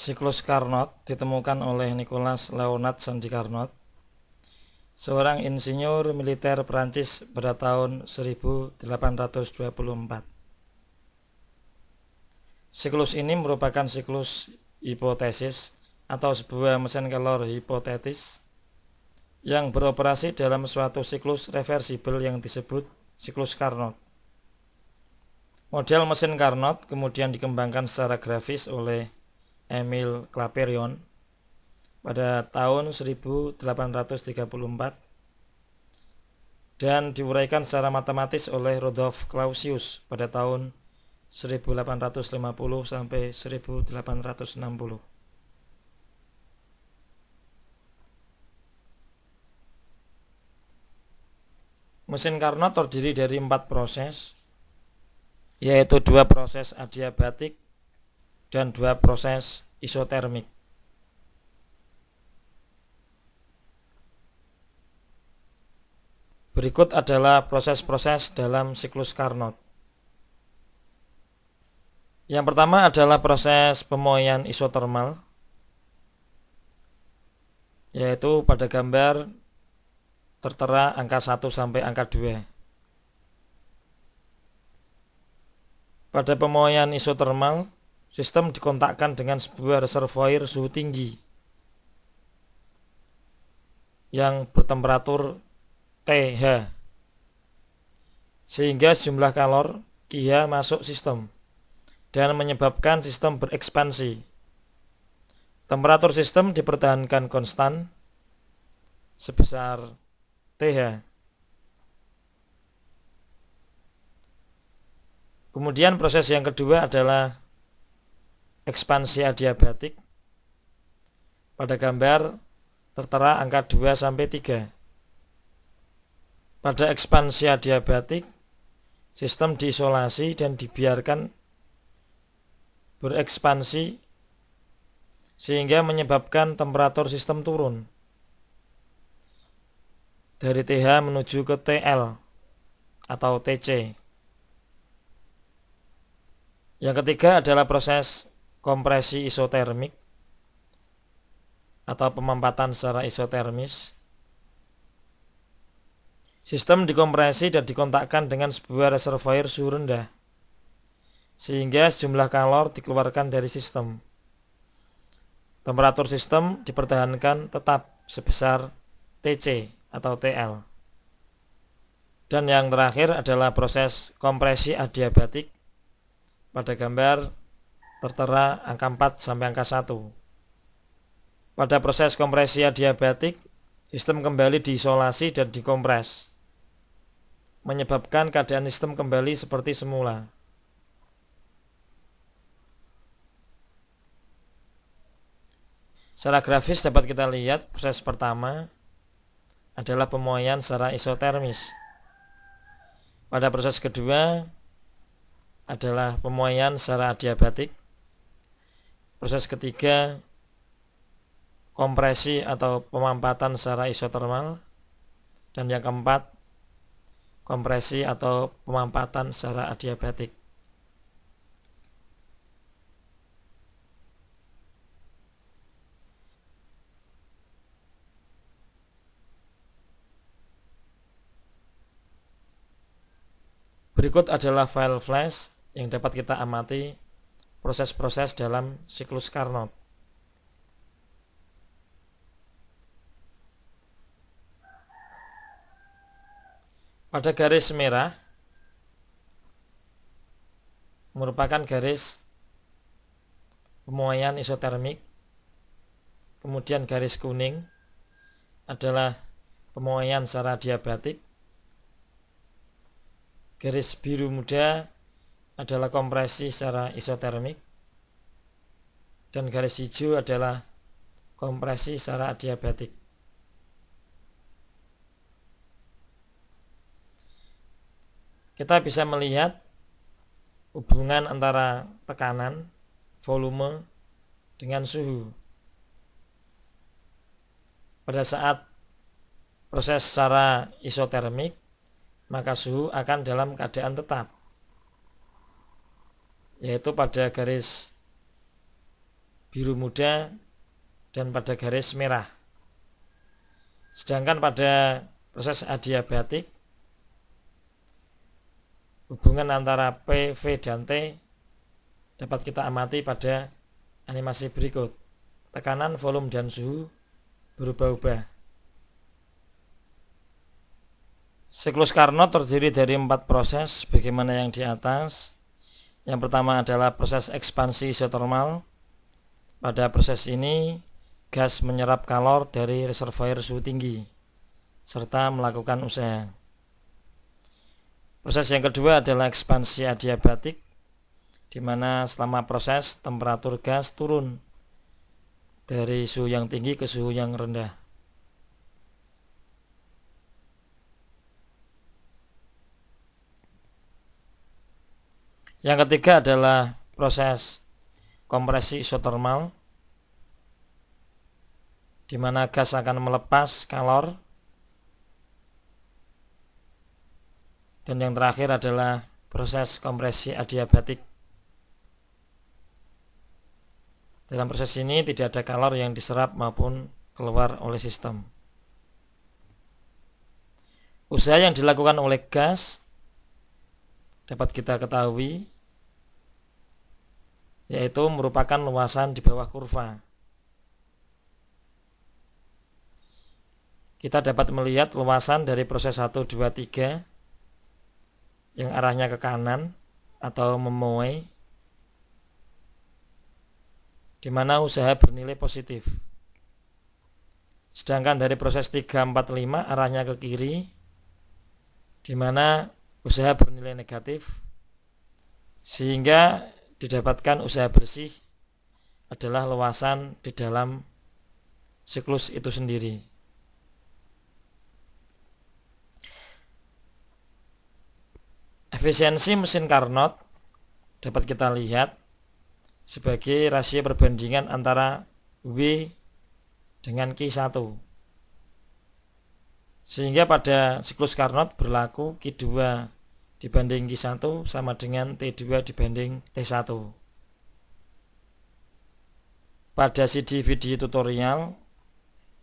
Siklus Carnot ditemukan oleh Nicolas Léonard Sandy Carnot, seorang insinyur militer Perancis pada tahun 1824. Siklus ini merupakan siklus hipotesis atau sebuah mesin kalor hipotetis yang beroperasi dalam suatu siklus reversibel yang disebut siklus Carnot. Model mesin Carnot kemudian dikembangkan secara grafis oleh Émile Clapeyron pada tahun 1834 dan diuraikan secara matematis oleh Rudolf Clausius pada tahun 1850 sampai 1860. Mesin Carnot terdiri dari 4 proses, yaitu 2 proses adiabatik dan 2 proses isotermik. Berikut adalah proses-proses dalam siklus Carnot. Yang pertama adalah proses pemoian isotermal, yaitu pada gambar tertera angka 1 sampai angka 2. Pada pemoian isotermal, sistem dikontakkan dengan sebuah reservoir suhu tinggi yang bertemperatur TH, sehingga sejumlah kalor Qh masuk sistem dan menyebabkan sistem berekspansi. Temperatur sistem dipertahankan konstan sebesar TH. Kemudian proses yang kedua adalah ekspansi adiabatik. Pada gambar tertera angka 2 sampai 3. Pada ekspansi adiabatik, sistem diisolasi dan dibiarkan berekspansi sehingga menyebabkan temperatur sistem turun dari TH menuju ke TL atau TC. Yang ketiga adalah proses kompresi isotermik atau pemampatan secara isotermis. Sistem dikompresi dan dikontakkan dengan sebuah reservoir suhu rendah, sehingga sejumlah kalor dikeluarkan dari sistem. Temperatur sistem dipertahankan tetap sebesar TC atau TL. Dan yang terakhir adalah proses kompresi adiabatik. Pada gambar tertera angka 4 sampai angka 1. Pada proses kompresi adiabatik, sistem kembali diisolasi dan dikompres, menyebabkan keadaan sistem kembali seperti semula. Secara grafis dapat kita lihat proses pertama adalah pemoian secara isotermis. Pada proses kedua adalah pemoian secara adiabatik. Proses ketiga kompresi atau pemampatan secara isotermal. Dan yang keempat kompresi atau pemampatan secara adiabatik. Berikut adalah file flash yang dapat kita amati proses-proses dalam siklus Carnot. Pada garis merah merupakan garis pemoian isotermik, kemudian garis kuning adalah pemoian secara adiabatik, garis biru muda adalah kompresi secara isotermik, dan garis hijau adalah kompresi secara adiabatik. Kita bisa melihat hubungan antara tekanan, volume, dengan suhu. Pada saat proses secara isotermik, maka suhu akan dalam keadaan tetap, yaitu pada garis biru muda, dan pada garis merah. Sedangkan pada proses adiabatik, hubungan antara P, V, dan T dapat kita amati pada animasi berikut. Tekanan, volume, dan suhu berubah-ubah. Siklus Carnot terdiri dari 4 proses bagaimana yang di atas. Yang pertama adalah proses ekspansi isotermal. Pada proses ini gas menyerap kalor dari reservoir suhu tinggi serta melakukan usaha. Proses yang kedua adalah ekspansi adiabatik, di mana selama proses temperatur gas turun dari suhu yang tinggi ke suhu yang rendah. Yang ketiga adalah proses kompresi isotermal, di mana gas akan melepas kalor. Dan yang terakhir adalah proses kompresi adiabatik. Dalam proses ini tidak ada kalor yang diserap maupun keluar oleh sistem. Usaha yang dilakukan oleh gas dapat kita ketahui, yaitu merupakan luasan di bawah kurva. Kita dapat melihat luasan dari proses 1, 2, 3 yang arahnya ke kanan atau memuai, di mana usaha bernilai positif. Sedangkan dari proses 3, 4, 5 arahnya ke kiri, di mana usaha bernilai negatif, sehingga didapatkan usaha bersih adalah luasan di dalam siklus itu sendiri. Efisiensi mesin Carnot dapat kita lihat sebagai rasio perbandingan antara W dengan Q1. Sehingga pada siklus Carnot berlaku Q2 dibanding Q1 sama dengan T2 dibanding T1. Pada CD video tutorial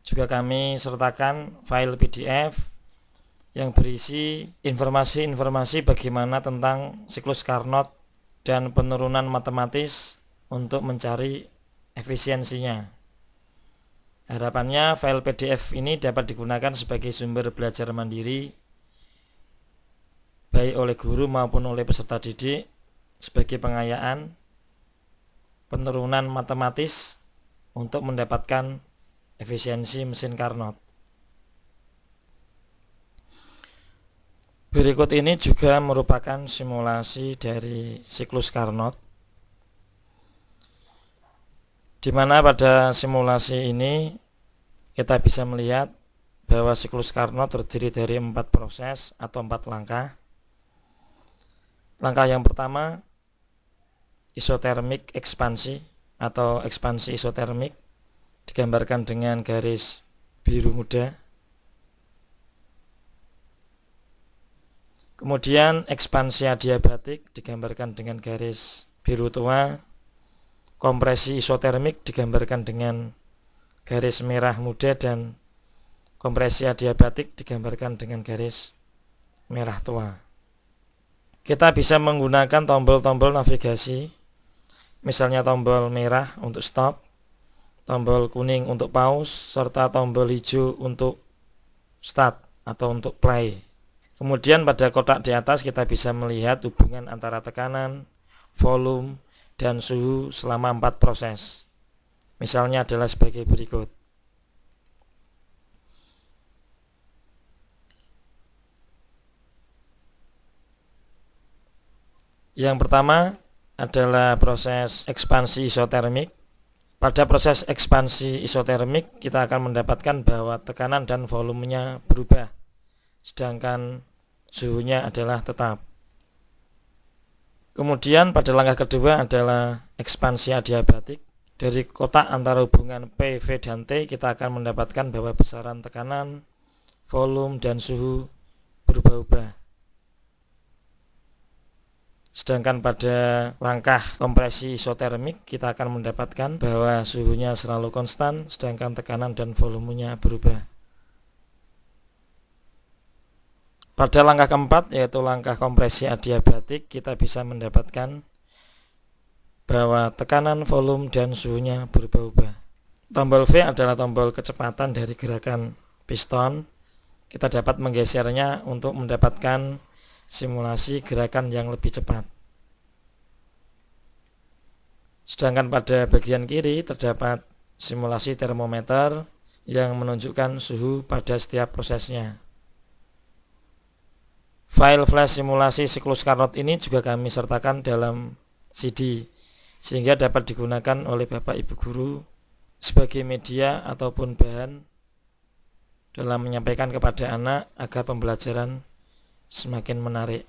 juga kami sertakan file PDF yang berisi informasi-informasi bagaimana tentang siklus Carnot dan penurunan matematis untuk mencari efisiensinya. Harapannya file PDF ini dapat digunakan sebagai sumber belajar mandiri baik oleh guru maupun oleh peserta didik sebagai pengayaan penurunan matematis untuk mendapatkan efisiensi mesin Carnot. Berikut ini juga merupakan simulasi dari siklus Carnot, di mana pada simulasi ini kita bisa melihat bahwa siklus Carnot terdiri dari 4 proses atau 4 langkah. Langkah yang pertama, isotermik ekspansi atau ekspansi isotermik, digambarkan dengan garis biru muda. Kemudian ekspansi adiabatik digambarkan dengan garis biru tua. Kompresi isotermik digambarkan dengan garis merah muda, dan kompresi adiabatik digambarkan dengan garis merah tua. Kita bisa menggunakan tombol-tombol navigasi, misalnya tombol merah untuk stop, tombol kuning untuk pause, serta tombol hijau untuk start atau untuk play. Kemudian pada kotak di atas kita bisa melihat hubungan antara tekanan, volume, dan suhu selama 4 proses. Misalnya adalah sebagai berikut. Yang pertama adalah proses ekspansi isotermik. Pada proses ekspansi isotermik kita akan mendapatkan bahwa tekanan dan volumenya berubah, sedangkan suhunya adalah tetap. Kemudian pada langkah kedua adalah ekspansi adiabatik. Dari kotak antara hubungan P, V, dan T kita akan mendapatkan bahwa besaran tekanan, volume, dan suhu berubah-ubah. Sedangkan pada langkah kompresi isotermik kita akan mendapatkan bahwa suhunya selalu konstan sedangkan tekanan dan volumenya berubah. Pada langkah keempat yaitu langkah kompresi adiabatik kita bisa mendapatkan bahwa tekanan, volume, dan suhunya berubah-ubah. Tombol V adalah tombol kecepatan dari gerakan piston. Kita dapat menggesernya untuk mendapatkan simulasi gerakan yang lebih cepat. Sedangkan pada bagian kiri terdapat simulasi termometer yang menunjukkan suhu pada setiap prosesnya. File flash simulasi siklus Carnot ini juga kami sertakan dalam CD sehingga dapat digunakan oleh Bapak Ibu guru sebagai media ataupun bahan dalam menyampaikan kepada anak agar pembelajaran semakin menarik.